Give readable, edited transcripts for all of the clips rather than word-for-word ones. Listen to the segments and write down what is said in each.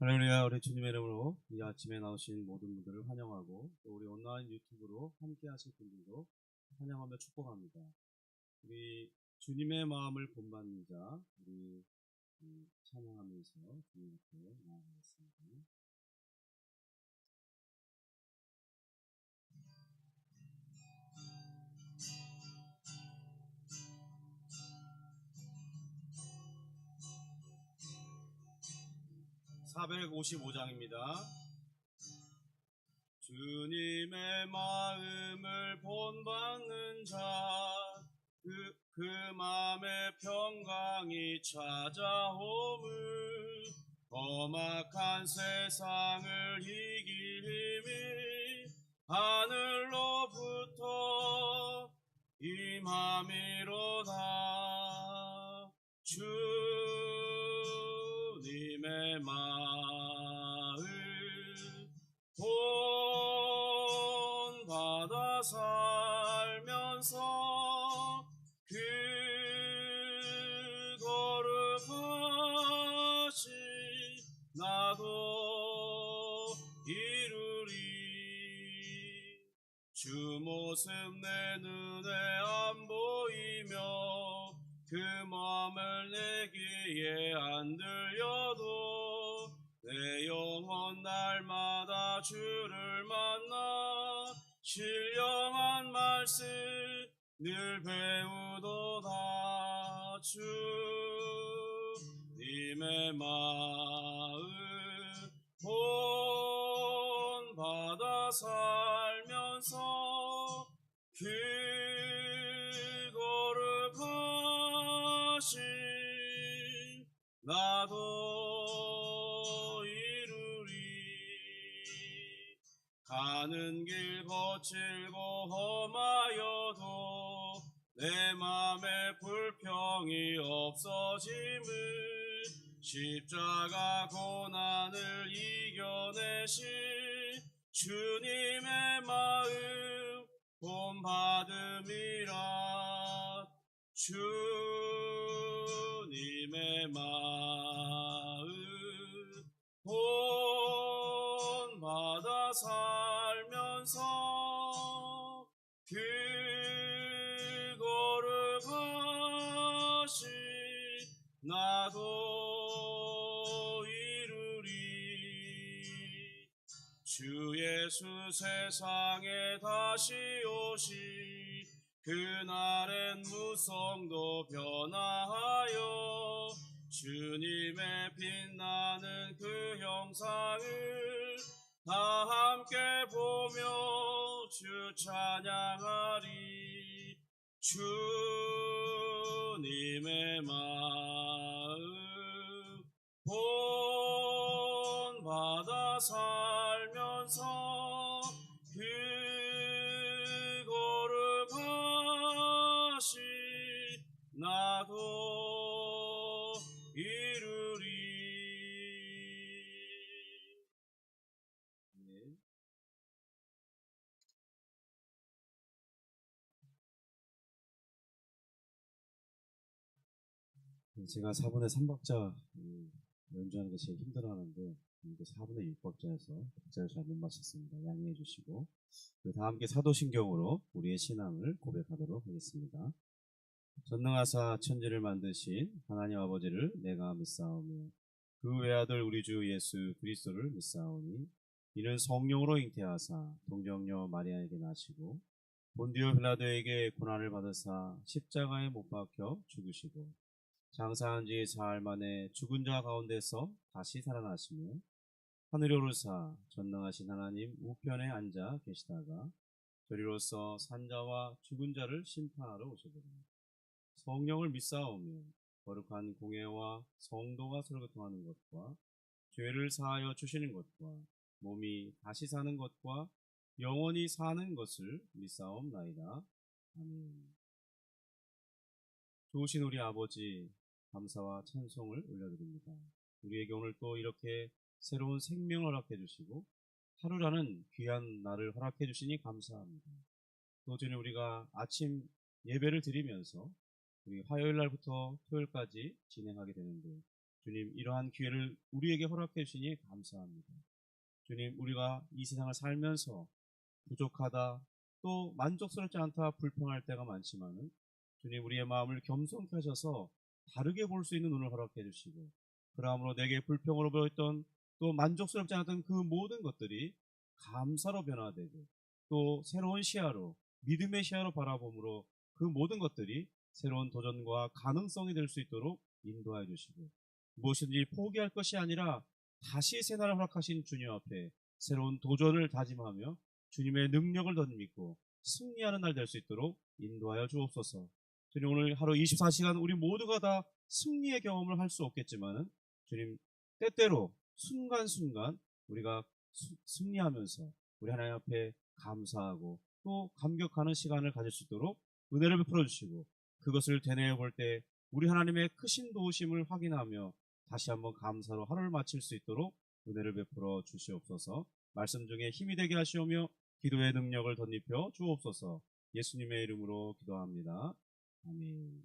할렐루야. 우리 주님의 이름으로 이 아침에 나오신 모든 분들을 환영하고 또 우리 온라인 유튜브로 함께 하실 분들도 환영하며 축복합니다. 우리 주님의 마음을 본받는 자 우리 찬양하면서 주님 앞에 나아가겠습니다. 455장입니다. 주님의 마음을 본받는 자 그 마음의 평강이 찾아오물 험악한 세상을 이길 힘이 하늘로부터 임함이로다. 주님의 마음 본받아 살면서 그 거룩하신 나도 이루리. 주 모습 내 눈에 안 보이며 그 마음을 내기에 안 들려도 내 영혼 날마다 주를 만나 신령한 말씀 늘 배우도다. 주님의 마음 본받아 살면서 그 거룩하신 나도 이루리. 가는 길 거칠고 험하여도 내 맘에 불평이 없어짐을 십자가 고난을 이겨내신 주님의 마음 본받음이라. 주님의 마음 본받아 살면서 그 거룩하신 나도 이루리. 주 예수 세상에 다시 오시 그날엔 무성도 변화하여 주님의 빛나는 그 형상을 다 함께 보며 주 찬양하리. 주님의 마음 본받아 살면서 그 거룩하신 나도 이루리. 제가 4분의 3박자 연주하는 게 제일 힘들어하는데 4분의 6박자여서 박자를 잘 못 맞췄습니다. 양해해 주시고 다 함께 사도신경으로 우리의 신앙을 고백하도록 하겠습니다. 전능하사 천지를 만드신 하나님 아버지를 내가 믿사오며 그 외아들 우리 주 예수 그리스도를 믿사오니 이는 성령으로 잉태하사 동정녀 마리아에게 나시고 본디오 빌라도에게 고난을 받으사 십자가에 못 박혀 죽으시고 장사한 지 사흘 만에 죽은 자 가운데서 다시 살아나시며 하늘에 오르사 전능하신 하나님 우편에 앉아 계시다가 저리로서 산자와 죽은 자를 심판하러 오시리라. 성령을 믿사오며 거룩한 공예와 성도가 서로 교통하는 것과 죄를 사하여 주시는 것과 몸이 다시 사는 것과 영원히 사는 것을 믿사옵나이다. 아멘. 좋으신 우리 아버지, 감사와 찬송을 올려드립니다. 우리에게 오늘 또 이렇게 새로운 생명을 허락해 주시고 하루라는 귀한 날을 허락해 주시니 감사합니다. 또 주님, 우리가 아침 예배를 드리면서 우리 화요일 날부터 토요일까지 진행하게 되는데 주님, 이러한 기회를 우리에게 허락해 주시니 감사합니다. 주님, 우리가 이 세상을 살면서 부족하다, 또 만족스럽지 않다, 불평할 때가 많지만은 주님, 우리의 마음을 겸손케 하셔서 다르게 볼 수 있는 눈을 허락해 주시고, 그러므로 내게 불평으로 보였던 또 만족스럽지 않았던 그 모든 것들이 감사로 변화되고 또 새로운 시야로, 믿음의 시야로 바라봄으로 그 모든 것들이 새로운 도전과 가능성이 될 수 있도록 인도하여 주시고, 무엇이든지 포기할 것이 아니라 다시 새날을 허락하신 주님 앞에 새로운 도전을 다짐하며 주님의 능력을 더 믿고 승리하는 날 될 수 있도록 인도하여 주옵소서. 주님, 오늘 하루 24시간 우리 모두가 다 승리의 경험을 할 수 없겠지만 주님, 때때로 순간순간 우리가 승리하면서 우리 하나님 앞에 감사하고 또 감격하는 시간을 가질 수 있도록 은혜를 베풀어 주시고, 그것을 되뇌어 볼 때 우리 하나님의 크신 도우심을 확인하며 다시 한번 감사로 하루를 마칠 수 있도록 은혜를 베풀어 주시옵소서. 말씀 중에 힘이 되게 하시오며 기도의 능력을 덧입혀 주옵소서. 예수님의 이름으로 기도합니다. 아멘.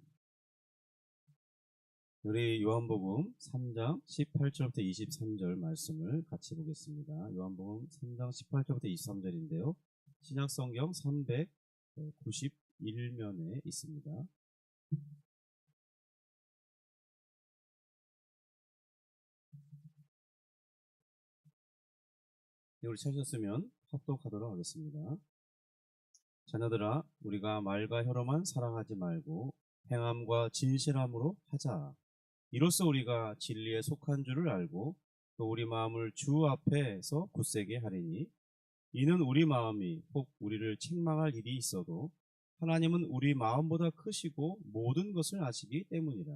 우리 요한복음 3장 18절부터 23절 말씀을 같이 보겠습니다. 요한복음 3장 18절부터 23절인데요. 신약성경 391면에 있습니다. 우리 찾으셨으면 합독하도록 하겠습니다. 자녀들아, 우리가 말과 혀로만 사랑하지 말고 행함과 진실함으로 하자. 이로써 우리가 진리에 속한 줄을 알고 또 우리 마음을 주 앞에서 굳세게 하리니, 이는 우리 마음이 혹 우리를 책망할 일이 있어도 하나님은 우리 마음보다 크시고 모든 것을 아시기 때문이라.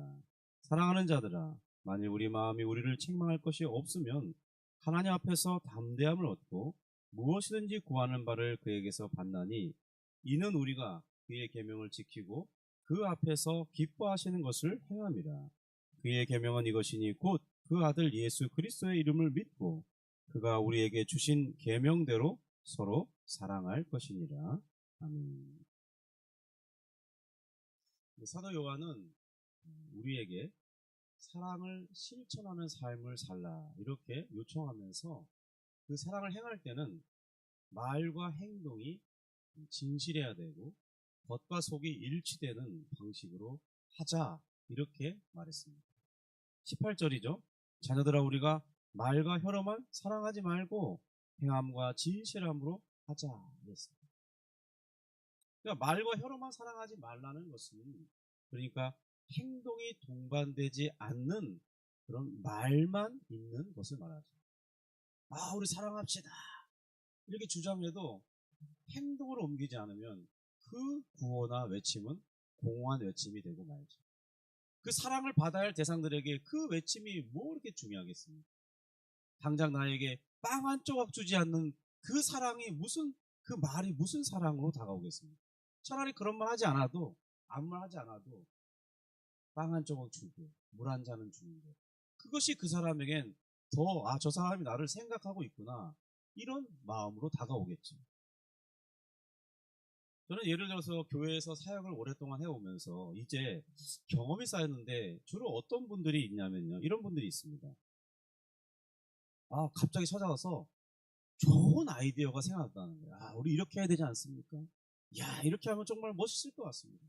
사랑하는 자들아, 만일 우리 마음이 우리를 책망할 것이 없으면 하나님 앞에서 담대함을 얻고 무엇이든지 구하는 바를 그에게서 받나니, 이는 우리가 그의 계명을 지키고 그 앞에서 기뻐하시는 것을 행함이라. 그의 계명은 이것이니 곧 그 아들 예수 그리스도의 이름을 믿고 그가 우리에게 주신 계명대로 서로 사랑할 것이니라. 아멘. 사도 요한은 우리에게 사랑을 실천하는 삶을 살라 이렇게 요청하면서 그 사랑을 행할 때는 말과 행동이 진실해야 되고 겉과 속이 일치되는 방식으로 하자 이렇게 말했습니다. 18절이죠. 자녀들아, 우리가 말과 혀로만 사랑하지 말고 행함과 진실함으로 하자 이랬습니다. 그러니까 말과 혀로만 사랑하지 말라는 것은, 그러니까 행동이 동반되지 않는 그런 말만 있는 것을 말하죠. 우리 사랑합시다 이렇게 주장해도 행동으로 옮기지 않으면 그 구호나 외침은 공허한 외침이 되고 말죠. 그 사랑을 받아야 할 대상들에게 그 외침이 뭐 이렇게 중요하겠습니까? 당장 나에게 빵 한 조각 주지 않는 그 사랑이 그 말이 무슨 사랑으로 다가오겠습니까? 차라리 그런 말 하지 않아도, 아무 말 하지 않아도 빵 한 조각 주고 물 한 잔은 주는데, 그것이 그 사람에겐 더 저 사람이 나를 생각하고 있구나 이런 마음으로 다가오겠죠. 저는 예를 들어서 교회에서 사역을 오랫동안 해오면서 이제 경험이 쌓였는데 주로 어떤 분들이 있냐면요, 이런 분들이 있습니다. 갑자기 찾아와서 좋은 아이디어가 생각났다는 거예요. 우리 이렇게 해야 되지 않습니까? 이렇게 하면 정말 멋있을 것 같습니다.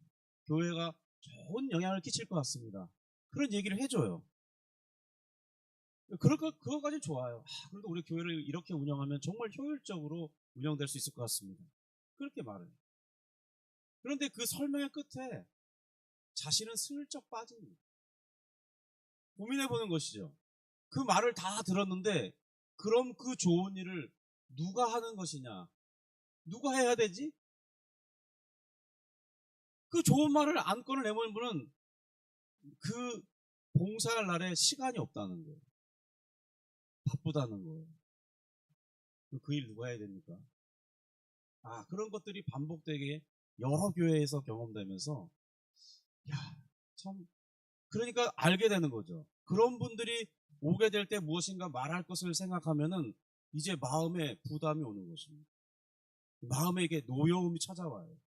교회가 좋은 영향을 끼칠 것 같습니다. 그런 얘기를 해줘요. 그거까지 좋아요. 그래도 우리 교회를 이렇게 운영하면 정말 효율적으로 운영될 수 있을 것 같습니다. 그렇게 말을 해요. 그런데 그 설명의 끝에 자신은 슬쩍 빠집니다. 고민해보는 것이죠. 그 말을 다 들었는데 그럼 그 좋은 일을 누가 하는 것이냐? 누가 해야 되지? 그 좋은 말을 안건을 내모는 분은 그 봉사할 날에 시간이 없다는 거예요. 바쁘다는 거예요. 그 일 누가 해야 됩니까? 그런 것들이 반복되게 여러 교회에서 경험되면서, 참, 그러니까 알게 되는 거죠. 그런 분들이 오게 될 때 무엇인가 말할 것을 생각하면은 이제 마음에 부담이 오는 것입니다. 마음에 이게 노여움이 찾아와요.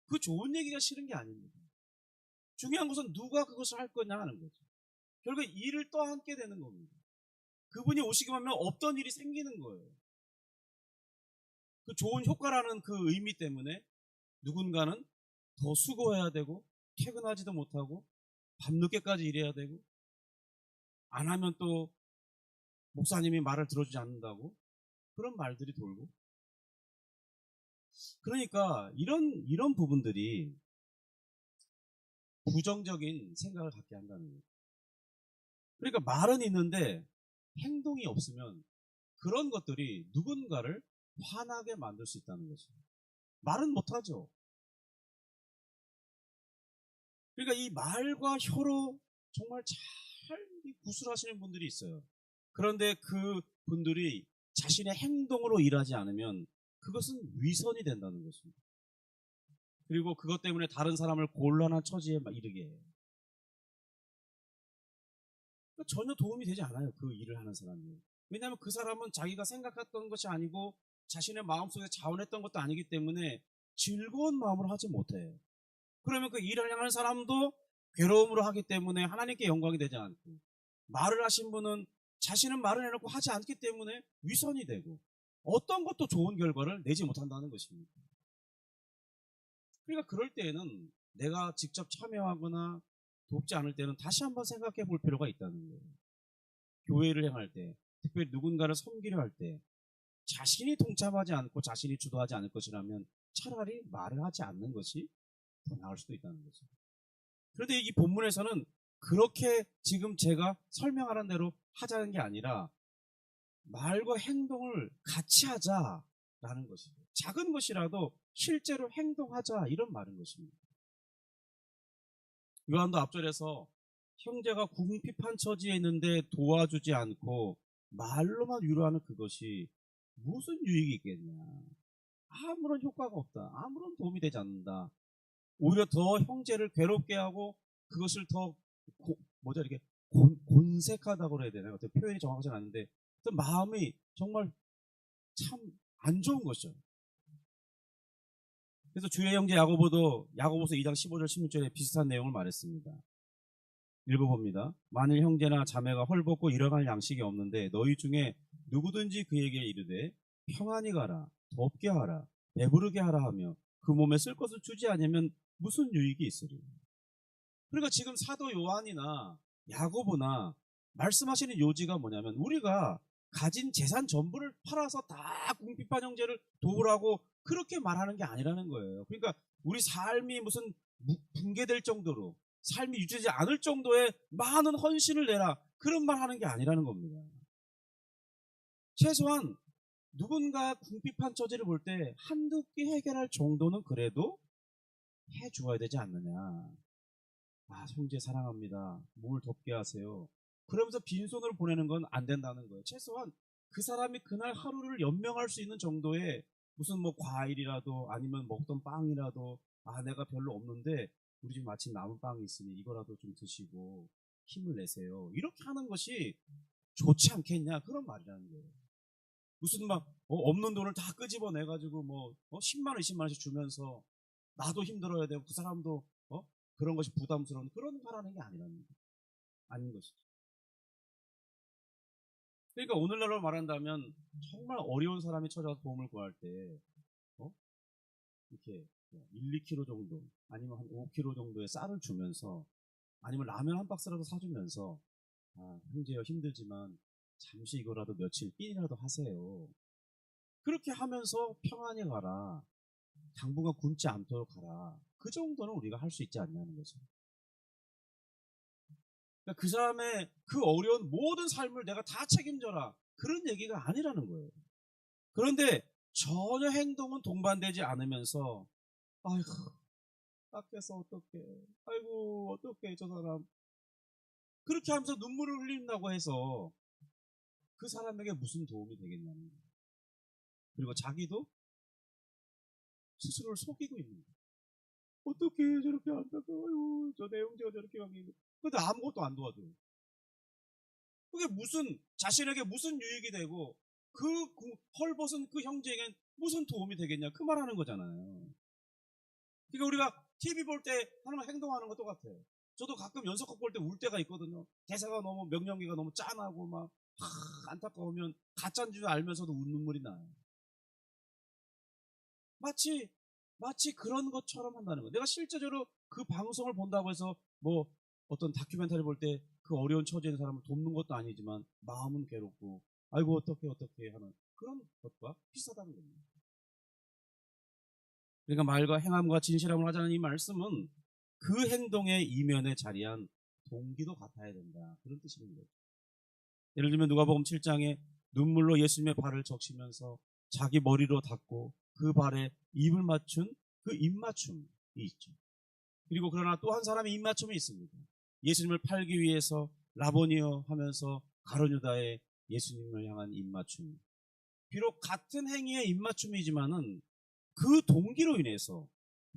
그 좋은 얘기가 싫은 게 아닙니다. 중요한 것은 누가 그것을 할 거냐 하는 거죠. 결국 일을 떠안게 되는 겁니다. 그분이 오시기만 하면 없던 일이 생기는 거예요. 그 좋은 효과라는 그 의미 때문에 누군가는 더 수고해야 되고, 퇴근하지도 못하고, 밤늦게까지 일해야 되고, 안 하면 또 목사님이 말을 들어주지 않는다고, 그런 말들이 돌고. 그러니까 이런 부분들이 부정적인 생각을 갖게 한다는 거예요. 그러니까 말은 있는데 행동이 없으면 그런 것들이 누군가를 화나게 만들 수 있다는 거죠. 말은 못하죠. 그러니까 이 말과 혀로 정말 잘 구술하시는 분들이 있어요. 그런데 그 분들이 자신의 행동으로 일하지 않으면 그것은 위선이 된다는 것입니다. 그리고 그것 때문에 다른 사람을 곤란한 처지에 이르게 해요. 그러니까 전혀 도움이 되지 않아요. 그 일을 하는 사람이. 왜냐하면 그 사람은 자기가 생각했던 것이 아니고 자신의 마음속에 자원했던 것도 아니기 때문에 즐거운 마음으로 하지 못해요. 그러면 그 일을 하는 사람도 괴로움으로 하기 때문에 하나님께 영광이 되지 않고, 말을 하신 분은 자신은 말을 해놓고 하지 않기 때문에 위선이 되고 어떤 것도 좋은 결과를 내지 못한다는 것입니다. 그러니까 그럴 때에는 내가 직접 참여하거나 돕지 않을 때는 다시 한번 생각해 볼 필요가 있다는 거예요. 교회를 행할 때, 특별히 누군가를 섬기려 할 때 자신이 동참하지 않고 자신이 주도하지 않을 것이라면 차라리 말을 하지 않는 것이 더 나을 수도 있다는 거죠. 그런데 이 본문에서는 그렇게 지금 제가 설명하는 대로 하자는 게 아니라 말과 행동을 같이 하자라는 것이죠. 작은 것이라도 실제로 행동하자, 이런 말인 것입니다. 요한도 앞절에서 형제가 궁핍한 처지에 있는데 도와주지 않고 말로만 위로하는 그것이 무슨 유익이 있겠냐. 아무런 효과가 없다. 아무런 도움이 되지 않는다. 오히려 더 형제를 괴롭게 하고 그것을 더 이렇게 곤색하다고 그래야 되나요? 어떤 표현이 정확하지 않은데 어떤 마음이 정말 참 안 좋은 것이죠. 그래서 주의 형제 야고보도 야고보서 2장 15절 16절에 비슷한 내용을 말했습니다. 읽어봅니다. 만일 형제나 자매가 헐벗고 일어날 양식이 없는데 너희 중에 누구든지 그에게 이르되 평안히 가라, 덥게 하라, 배부르게 하라 하며 그 몸에 쓸 것을 주지 않으면 무슨 유익이 있으리. 그러니까 지금 사도 요한이나 야고보나 말씀하시는 요지가 뭐냐면 우리가 가진 재산 전부를 팔아서 다 궁핍한 형제를 도우라고 그렇게 말하는 게 아니라는 거예요. 그러니까 우리 삶이 무슨 붕괴될 정도로, 삶이 유지되지 않을 정도의 많은 헌신을 내라, 그런 말 하는 게 아니라는 겁니다. 최소한 누군가 궁핍한 처지를 볼 때 한두 끼 해결할 정도는 그래도 해 주어야 되지 않느냐. 형제 사랑합니다. 몸을 덥게 하세요. 그러면서 빈손으로 보내는 건 안 된다는 거예요. 최소한 그 사람이 그날 하루를 연명할 수 있는 정도의 무슨 과일이라도 아니면 먹던 빵이라도 내가 별로 없는데 우리 집 마침 남은 빵이 있으니 이거라도 좀 드시고 힘을 내세요. 이렇게 하는 것이 좋지 않겠냐, 그런 말이라는 거예요. 무슨 없는 돈을 다 끄집어내가지고 10만 원 20만 원씩 주면서 나도 힘들어야 되고 그 사람도 그런 것이 부담스러운 그런 말하는 게 아닌 것이죠. 그러니까 오늘날로 말한다면 정말 어려운 사람이 찾아와서 도움을 구할 때 이렇게 1, 2kg 정도 아니면 한 5kg 정도의 쌀을 주면서 아니면 라면 한 박스라도 사주면서 형제여 힘들지만 잠시 이거라도 며칠 끼니라도 하세요. 그렇게 하면서 평안히 가라, 당분간 굶지 않도록 가라, 그 정도는 우리가 할 수 있지 않냐는 거죠. 그러니까 그 사람의 그 어려운 모든 삶을 내가 다 책임져라, 그런 얘기가 아니라는 거예요. 그런데 전혀 행동은 동반되지 않으면서 딱딱해서 어떡해. 아이고 어떡해 저 사람. 그렇게 하면서 눈물을 흘린다고 해서 그 사람에게 무슨 도움이 되겠냐는 거예요. 그리고 자기도 스스로를 속이고 있는 거예요. 어떻게 저렇게 안타까워요. 저 내용제가 저렇게 강했는데. 근데 아무것도 안 도와줘요. 그게 무슨 자신에게 무슨 유익이 되고 그 헐벗은 그 형제에겐 무슨 도움이 되겠냐 그 말하는 거잖아요. 그러니까 우리가 TV 볼 때 하는 행동하는 거 똑같아요. 저도 가끔 연속극 볼 때 울 때가 있거든요. 대사가 너무 명령기가 너무 짠하고 막 안타까우면 가짜인 줄 알면서도 눈물이 나요. 마치 그런 것처럼 한다는 거예요. 내가 실제적으로 그 방송을 본다고 해서 뭐 어떤 다큐멘터리 볼 때 그 어려운 처지에 있는 사람을 돕는 것도 아니지만 마음은 괴롭고 아이고 어떻게 하는 그런 것과 비슷하다는 겁니다. 그러니까 말과 행함과 진실함을 하자는 이 말씀은 그 행동의 이면에 자리한 동기도 같아야 된다. 그런 뜻입니다. 예를 들면 누가복음 7장에 눈물로 예수님의 발을 적시면서 자기 머리로 닦고 그 발에 입을 맞춘 그 입맞춤이 있죠. 그리고 그러나 또 한 사람의 입맞춤이 있습니다. 예수님을 팔기 위해서 라보니여 하면서 가룟 유다의 예수님을 향한 입맞춤. 비록 같은 행위의 입맞춤이지만은 그 동기로 인해서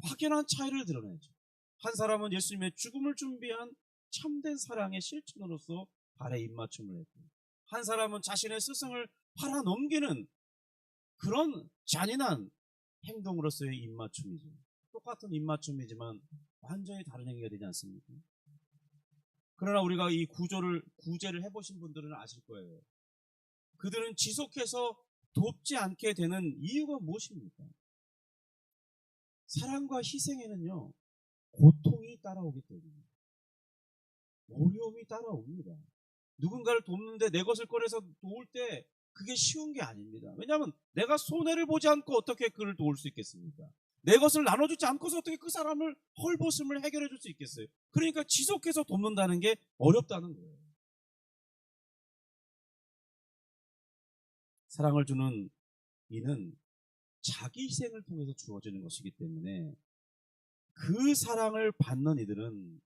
확연한 차이를 드러내죠. 한 사람은 예수님의 죽음을 준비한 참된 사랑의 실천으로서 발에 입맞춤을 했고, 한 사람은 자신의 스승을 팔아넘기는 그런 잔인한 행동으로서의 입맞춤이죠. 똑같은 입맞춤이지만 완전히 다른 행위가 되지 않습니까? 그러나 우리가 이 구제를 해보신 분들은 아실 거예요. 그들은 지속해서 돕지 않게 되는 이유가 무엇입니까? 사랑과 희생에는요, 고통이 따라오기 때문에 어려움이 따라옵니다. 누군가를 돕는데 내 것을 꺼내서 도울 때 그게 쉬운 게 아닙니다. 왜냐하면 내가 손해를 보지 않고 어떻게 그를 도울 수 있겠습니까? 내 것을 나눠주지 않고서 어떻게 그 사람을 헐벗음을 해결해 줄 수 있겠어요? 그러니까 지속해서 돕는다는 게 어렵다는 거예요. 사랑을 주는 이는 자기 희생을 통해서 주어지는 것이기 때문에 그 사랑을 받는 이들은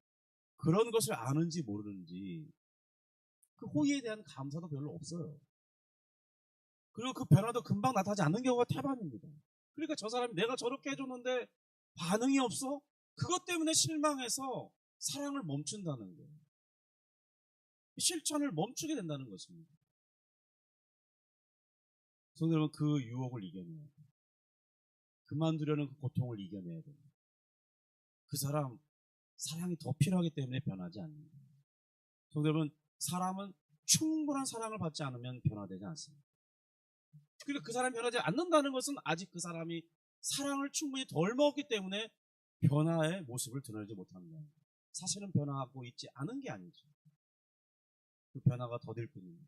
그런 것을 아는지 모르는지 그 호의에 대한 감사도 별로 없어요. 그리고 그 변화도 금방 나타나지 않는 경우가 태반입니다. 그러니까 저 사람이 내가 저렇게 해줬는데 반응이 없어? 그것 때문에 실망해서 사랑을 멈춘다는 거예요. 실천을 멈추게 된다는 것입니다. 성도 여러분, 그 유혹을 이겨내야 돼요. 그만두려는 그 고통을 이겨내야 됩니다. 그 사람 사랑이 더 필요하기 때문에 변하지 않는다. 성도 여러분, 사람은 충분한 사랑을 받지 않으면 변화되지 않습니다. 그러니까 그 사람이 변하지 않는다는 것은 아직 그 사람이 사랑을 충분히 덜 먹었기 때문에 변화의 모습을 드러내지 못한다. 사실은 변화하고 있지 않은 게 아니죠. 그 변화가 더딜 뿐입니다.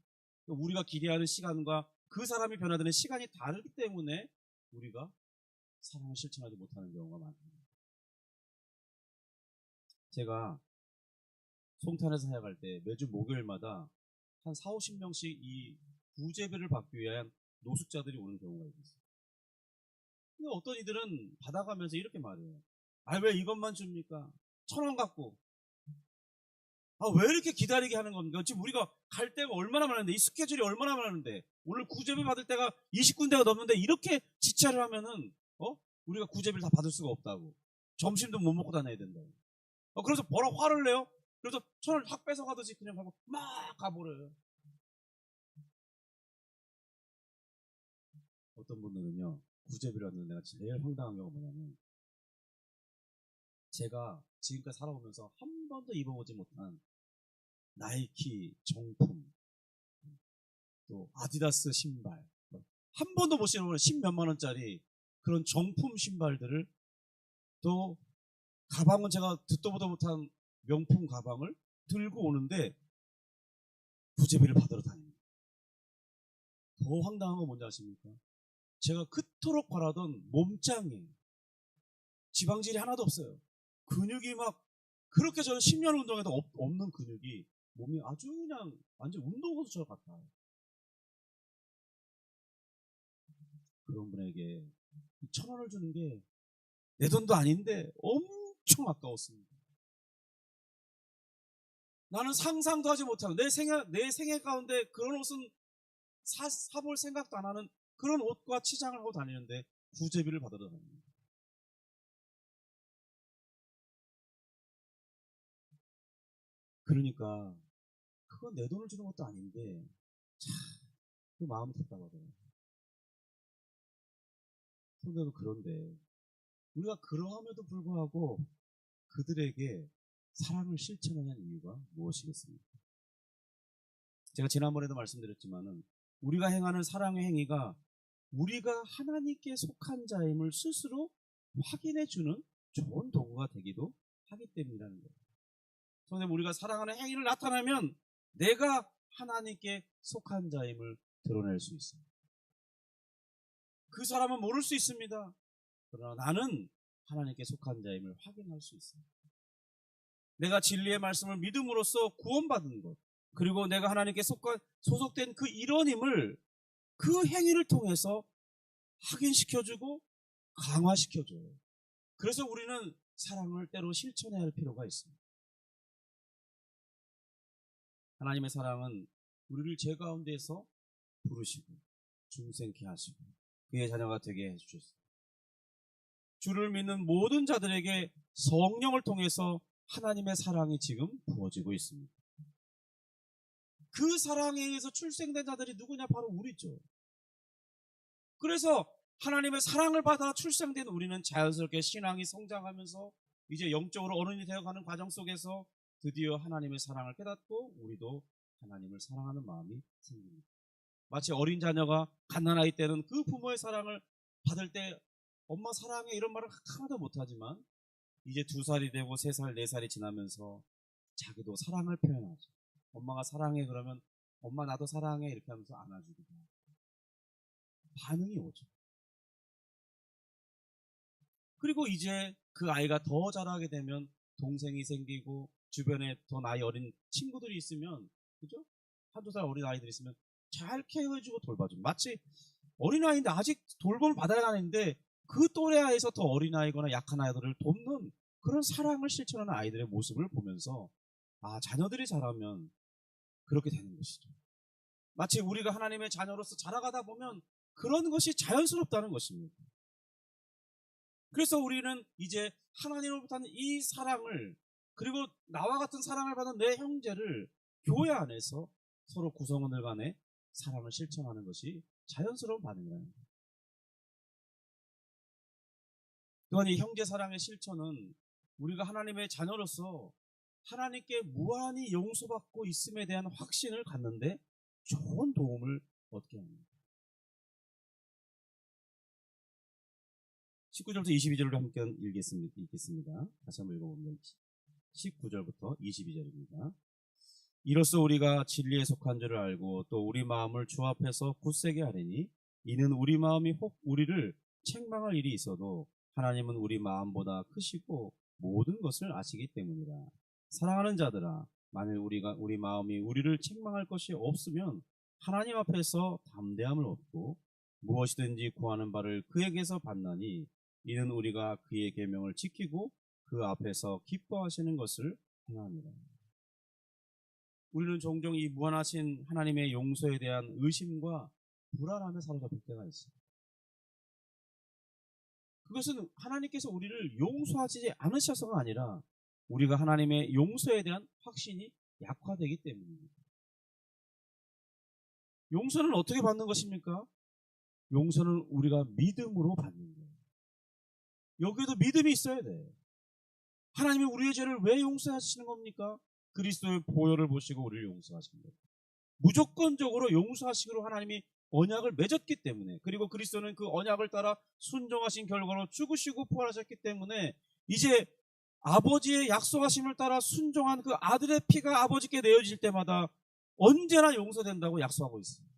우리가 기대하는 시간과 그 사람이 변화되는 시간이 다르기 때문에 우리가 사랑을 실천하지 못하는 경우가 많습니다. 제가 송탄에서 사역할 때 매주 목요일마다 한 4, 50명씩 이 구제비를 받기 위한 노숙자들이 오는 경우가 있어요. 근데 어떤 이들은 받아가면서 이렇게 말해요. 아, 왜 이것만 줍니까? 1,000원 갖고. 아, 왜 이렇게 기다리게 하는 겁니까? 지금 우리가 갈 데가 얼마나 많은데, 이 스케줄이 얼마나 많은데, 오늘 구제비 받을 때가 20군데가 넘는데, 이렇게 지체를 하면은, 우리가 구제비를 다 받을 수가 없다고. 점심도 못 먹고 다녀야 된다고. 그래서 뭐라 화를 내요? 그래서 1,000원 확 뺏어가듯이 그냥 가고, 막 가버려요. 어떤 분들은요, 구제비라는 데가 제일 황당한 경우가 뭐냐면, 제가 지금까지 살아오면서 한 번도 입어보지 못한 나이키 정품, 또 아디다스 신발, 한 번도 못 신어보는 10몇만 원짜리 그런 정품 신발들을, 또 가방은 제가 듣도 보도 못한 명품 가방을 들고 오는데 구제비를 받으러 다닙니다. 더 황당한 건 뭔지 아십니까? 제가 그토록 바라던 몸짱이에요. 지방질이 하나도 없어요. 근육이 막, 그렇게 저는 10년 운동해도 없는 근육이 몸이 아주 그냥 완전 운동선수처럼 같아요. 그런 분에게 1,000원을 주는 게 내 돈도 아닌데 엄청 아까웠습니다. 나는 상상도 하지 못하는 내 생애 가운데 그런 옷은 사볼 생각도 안 하는 그런 옷과 치장을 하고 다니는데 구제비를 받으러 다닙니다. 그러니까 그건 내 돈을 주는 것도 아닌데 참 그 마음이 답답하더라고요. 성도는 그런데 우리가 그러함에도 불구하고 그들에게 사랑을 실천하는 이유가 무엇이겠습니까? 제가 지난번에도 말씀드렸지만은 우리가 행하는 사랑의 행위가 우리가 하나님께 속한 자임을 스스로 확인해 주는 좋은 도구가 되기도 하기 때문이라는 거예요. 성도님, 우리가 사랑하는 행위를 나타내면 내가 하나님께 속한 자임을 드러낼 수 있습니다. 그 사람은 모를 수 있습니다. 그러나 나는 하나님께 속한 자임을 확인할 수 있습니다. 내가 진리의 말씀을 믿음으로써 구원받은 것, 그리고 내가 하나님께 소속된 그 일원임을 그 행위를 통해서 확인시켜주고 강화시켜줘요. 그래서 우리는 사랑을 때로 실천해야 할 필요가 있습니다. 하나님의 사랑은 우리를 죄 가운데서 부르시고 중생케 하시고 그의 자녀가 되게 해주셨습니다. 주를 믿는 모든 자들에게 성령을 통해서 하나님의 사랑이 지금 부어지고 있습니다. 그 사랑에 의해서 출생된 자들이 누구냐? 바로 우리죠. 그래서 하나님의 사랑을 받아 출생된 우리는 자연스럽게 신앙이 성장하면서 이제 영적으로 어른이 되어가는 과정 속에서 드디어 하나님의 사랑을 깨닫고 우리도 하나님을 사랑하는 마음이 생깁니다. 마치 어린 자녀가 갓난아이 때는 그 부모의 사랑을 받을 때 엄마 사랑해 이런 말을 하나도 못하지만 이제 2살이 되고 3살, 4살이 지나면서 자기도 사랑을 표현하죠. 엄마가 사랑해 그러면 엄마 나도 사랑해 이렇게 하면서 안아주기도 하고 반응이 오죠. 그리고 이제 그 아이가 더 자라게 되면 동생이 생기고 주변에 더 나이 어린 친구들이 있으면, 그죠? 1~2살 어린 아이들이 있으면 잘 케어해주고 돌봐줘. 마치 어린아이인데 아직 돌봄을 받아야 하는데 그 또래 아이에서 더 어린아이거나 약한 아이들을 돕는 그런 사랑을 실천하는 아이들의 모습을 보면서 아, 자녀들이 자라면 그렇게 되는 것이죠. 마치 우리가 하나님의 자녀로서 자라가다 보면 그런 것이 자연스럽다는 것입니다. 그래서 우리는 이제 하나님으로부터 하는 이 사랑을, 그리고 나와 같은 사랑을 받은 내 형제를 교회 안에서 서로 구성원들 간에 사랑을 실천하는 것이 자연스러운 반응이라는 거예요. 또한 이 형제 사랑의 실천은 우리가 하나님의 자녀로서 하나님께 무한히 용서받고 있음에 대한 확신을 갖는데 좋은 도움을 얻게 합니다. 19절부터 22절로 함께 읽겠습니다. 다시 한번 읽어보면 19절부터 22절입니다. 이로써 우리가 진리에 속한 줄을 알고 또 우리 마음을 주 앞에서 굳세게 하리니 이는 우리 마음이 혹 우리를 책망할 일이 있어도 하나님은 우리 마음보다 크시고 모든 것을 아시기 때문이라. 사랑하는 자들아, 만일 우리 마음이 우리를 책망할 것이 없으면 하나님 앞에서 담대함을 얻고 무엇이든지 구하는 바를 그에게서 받나니 이는 우리가 그의 계명을 지키고 그 앞에서 기뻐하시는 것을 행함이라. 우리는 종종 이 무한하신 하나님의 용서에 대한 의심과 불안함에 사로잡힐 때가 있습니다. 그것은 하나님께서 우리를 용서하지 않으셔서가 아니라 우리가 하나님의 용서에 대한 확신이 약화되기 때문입니다. 용서는 어떻게 받는 것입니까? 용서는 우리가 믿음으로 받는 거예요. 여기에도 믿음이 있어야 돼요. 하나님이 우리의 죄를 왜 용서하시는 겁니까? 그리스도의 보혈을 보시고 우리를 용서하신 거예요. 무조건적으로 용서하시기로 하나님이 언약을 맺었기 때문에, 그리고 그리스도는 그 언약을 따라 순종하신 결과로 죽으시고 부활하셨기 때문에 이제 아버지의 약속하심을 따라 순종한 그 아들의 피가 아버지께 내어질 때마다 언제나 용서된다고 약속하고 있습니다.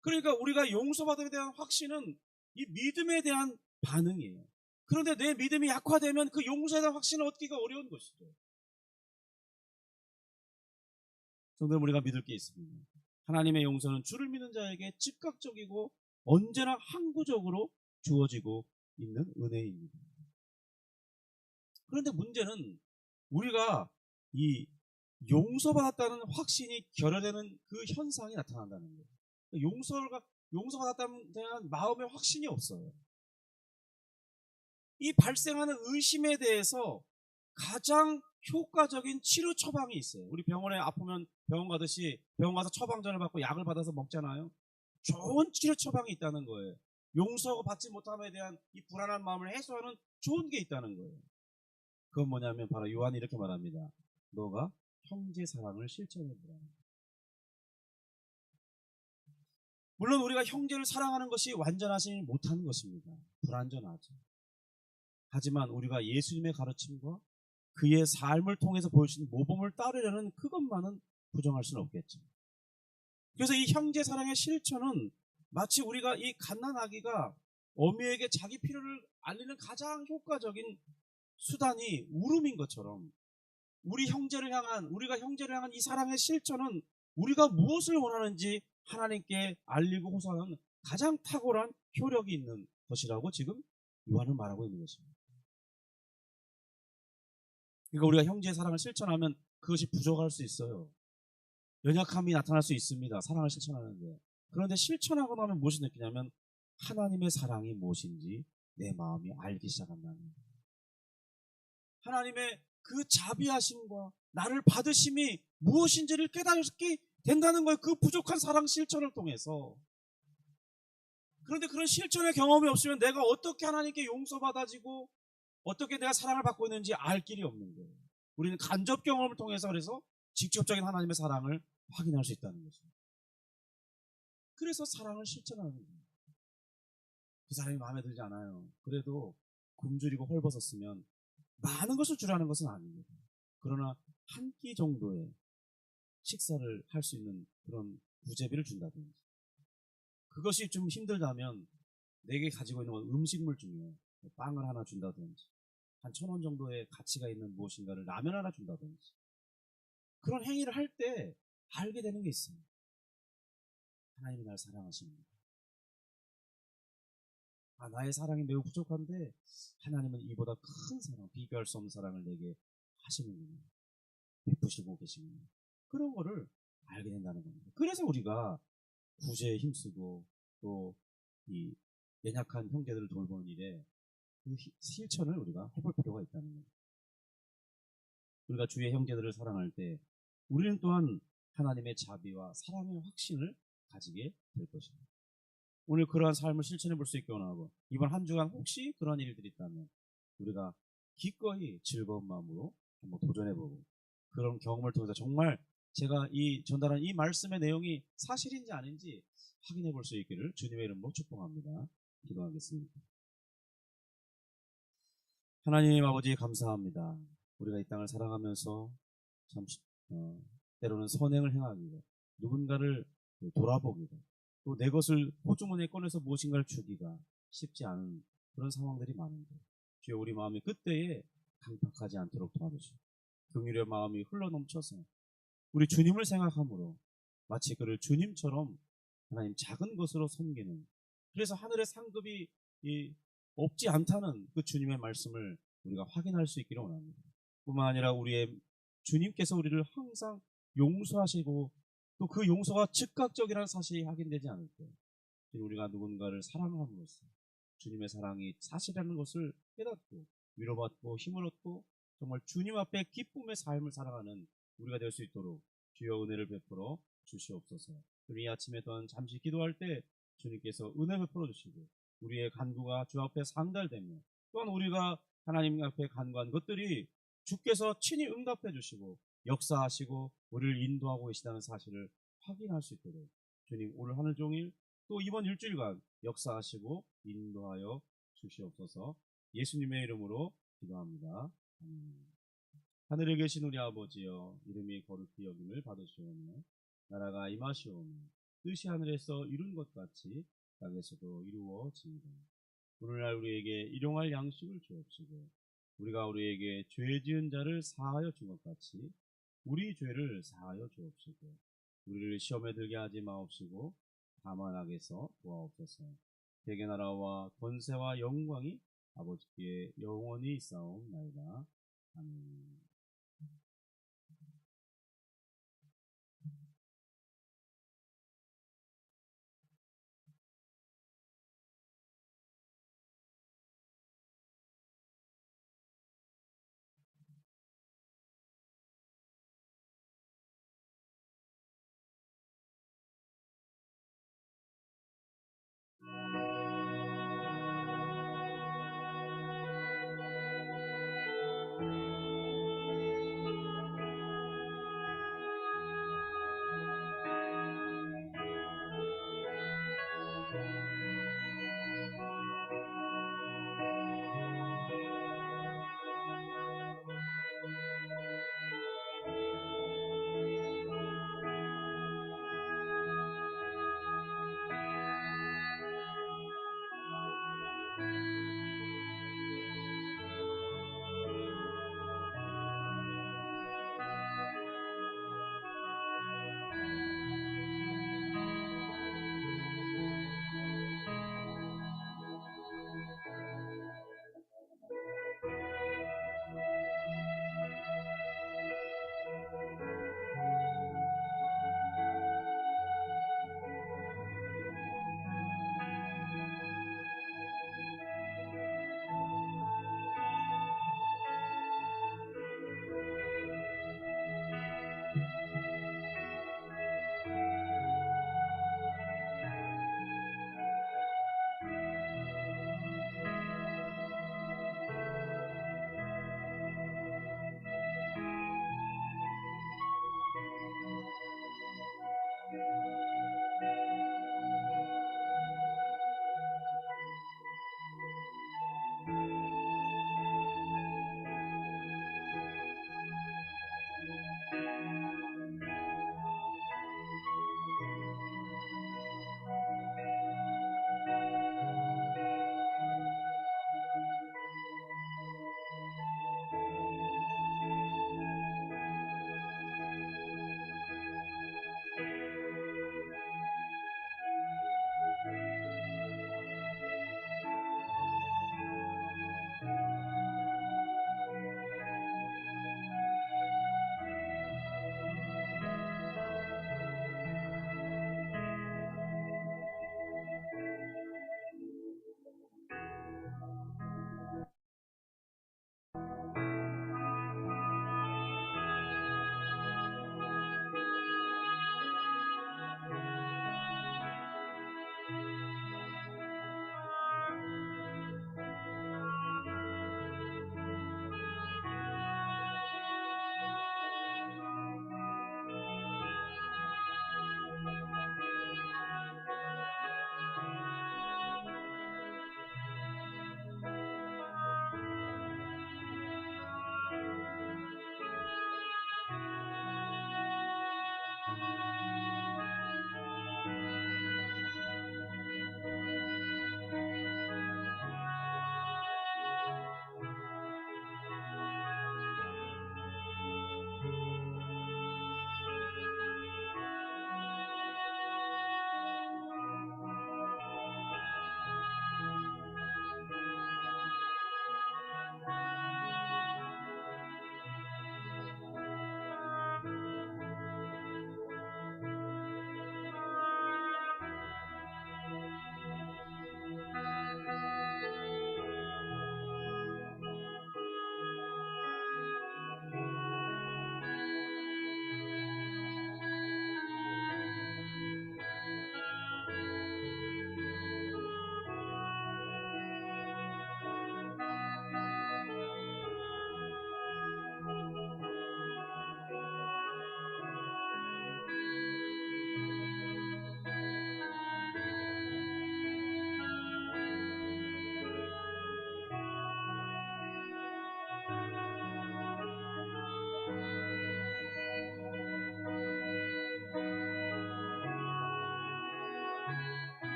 그러니까 우리가 용서받음에 대한 확신은 이 믿음에 대한 반응이에요. 그런데 내 믿음이 약화되면 그 용서에 대한 확신을 얻기가 어려운 것이죠. 성도는 우리가 믿을 게 있습니다. 하나님의 용서는 주를 믿는 자에게 즉각적이고 언제나 항구적으로 주어지고 있는 은혜입니다. 그런데 문제는 우리가 이 용서받았다는 확신이 결여되는 그 현상이 나타난다는 거예요. 용서받았다는 대한 마음의 확신이 없어요. 이 발생하는 의심에 대해서 가장 효과적인 치료 처방이 있어요. 우리 병원에 아프면 병원 가듯이 병원 가서 처방전을 받고 약을 받아서 먹잖아요. 좋은 치료 처방이 있다는 거예요. 용서하고 받지 못함에 대한 이 불안한 마음을 해소하는 좋은 게 있다는 거예요. 그건 뭐냐면 바로 요한이 이렇게 말합니다. 너가 형제 사랑을 실천해보라. 물론 우리가 형제를 사랑하는 것이 완전하지 못하는 것입니다. 불완전하죠. 하지만 우리가 예수님의 가르침과 그의 삶을 통해서 보여주신 모범을 따르려는 그것만은 부정할 수는 없겠죠. 그래서 이 형제 사랑의 실천은 마치 우리가 이 갓난아기가 어미에게 자기 필요를 알리는 가장 효과적인 수단이 울음인 것처럼 우리가 형제를 향한 이 사랑의 실천은 우리가 무엇을 원하는지 하나님께 알리고 호소하는 가장 탁월한 효력이 있는 것이라고 지금 요한은 말하고 있는 것입니다. 그러니까 우리가 형제의 사랑을 실천하면 그것이 부족할 수 있어요. 연약함이 나타날 수 있습니다. 사랑을 실천하는데. 그런데 실천하고 나면 무엇을 느끼냐면 하나님의 사랑이 무엇인지 내 마음이 알기 시작한다는 거예요. 하나님의 그 자비하심과 나를 받으심이 무엇인지를 깨닫게 된다는 거예요. 그 부족한 사랑 실천을 통해서. 그런데 그런 실천의 경험이 없으면 내가 어떻게 하나님께 용서받아지고 어떻게 내가 사랑을 받고 있는지 알 길이 없는 거예요. 우리는 간접 경험을 통해서 그래서 직접적인 하나님의 사랑을 확인할 수 있다는 것입니다. 그래서 사랑을 실천하는 거예요. 그 사람이 마음에 들지 않아요. 그래도 굶주리고 헐벗었으면 많은 것을 주라는 것은 아닙니다. 그러나 한 끼 정도의 식사를 할 수 있는 그런 부재비를 준다든지, 그것이 좀 힘들다면 내게 가지고 있는 건 음식물 중에 빵을 하나 준다든지, 한 1,000원 정도의 가치가 있는 무엇인가를 라면 하나 준다든지, 그런 행위를 할 때 알게 되는 게 있어요. 하나님이 날 사랑하십니다. 나의 사랑이 매우 부족한데 하나님은 이보다 큰 사랑, 비교할 수 없는 사랑을 내게 하시는구나, 베푸시고 계시는구나, 그런 거를 알게 된다는 겁니다. 그래서 우리가 구제에 힘쓰고 또 이 연약한 형제들을 돌보는 일에 그 실천을 우리가 해볼 필요가 있다는 거예요. 우리가 주의 형제들을 사랑할 때 우리는 또한 하나님의 자비와 사랑의 확신을 가지게 될 것입니다. 오늘 그러한 삶을 실천해 볼 수 있게 원하고, 이번 한 주간 혹시 그러한 일들이 있다면 우리가 기꺼이 즐거운 마음으로 한번 도전해보고, 그런 경험을 통해서 정말 제가 전달한 이 말씀의 내용이 사실인지 아닌지 확인해 볼 수 있기를 주님의 이름으로 축복합니다. 기도하겠습니다. 하나님 아버지, 감사합니다. 우리가 이 땅을 살아가면서 참 때로는 선행을 행하기가, 누군가를 돌아보기가, 또 내 것을 호주머니에 꺼내서 무엇인가를 주기가 쉽지 않은 그런 상황들이 많은데, 주여 우리 마음이 그때에 강팍하지 않도록 도와주시고, 긍휼의 마음이 흘러넘쳐서 우리 주님을 생각함으로 마치 그를 주님처럼 하나님 작은 것으로 섬기는, 그래서 하늘의 상급이 없지 않다는 그 주님의 말씀을 우리가 확인할 수 있기를 원합니다. 뿐만 아니라 우리의 주님께서 우리를 항상 용서하시고 또 그 용서가 즉각적이라는 사실이 확인되지 않을 때 우리가 누군가를 사랑함으로써 주님의 사랑이 사실이라는 것을 깨닫고 위로받고 힘을 얻고 정말 주님 앞에 기쁨의 삶을 살아가는 우리가 될 수 있도록 주여 은혜를 베풀어 주시옵소서. 우리 아침에 또한 잠시 기도할 때 주님께서 은혜 베풀어 주시고 우리의 간구가 주 앞에 상달되며, 또한 우리가 하나님 앞에 간구한 것들이 주께서 친히 응답해 주시고 역사하시고 우리를 인도하고 계시다는 사실을 확인할 수 있도록 주님 오늘 하늘 종일 또 이번 일주일간 역사하시고 인도하여 주시옵소서. 예수님의 이름으로 기도합니다. 하늘에 계신 우리 아버지여, 이름이 거룩히 여김을 받으시오며 나라가 임하시오며 뜻이 하늘에서 이룬 것 같이 땅에서도 이루어지이다. 오늘날 우리에게 일용할 양식을 주옵시고 우리가 우리에게 죄 지은 자를 사하여 준 것 같이 우리 죄를 사하여 주옵시고 우리를 시험에 들게 하지 마옵시고 다만 악에서 구하옵소서. 대개 나라와 권세와 영광이 아버지께 영원히 있사옵나이다. 아멘.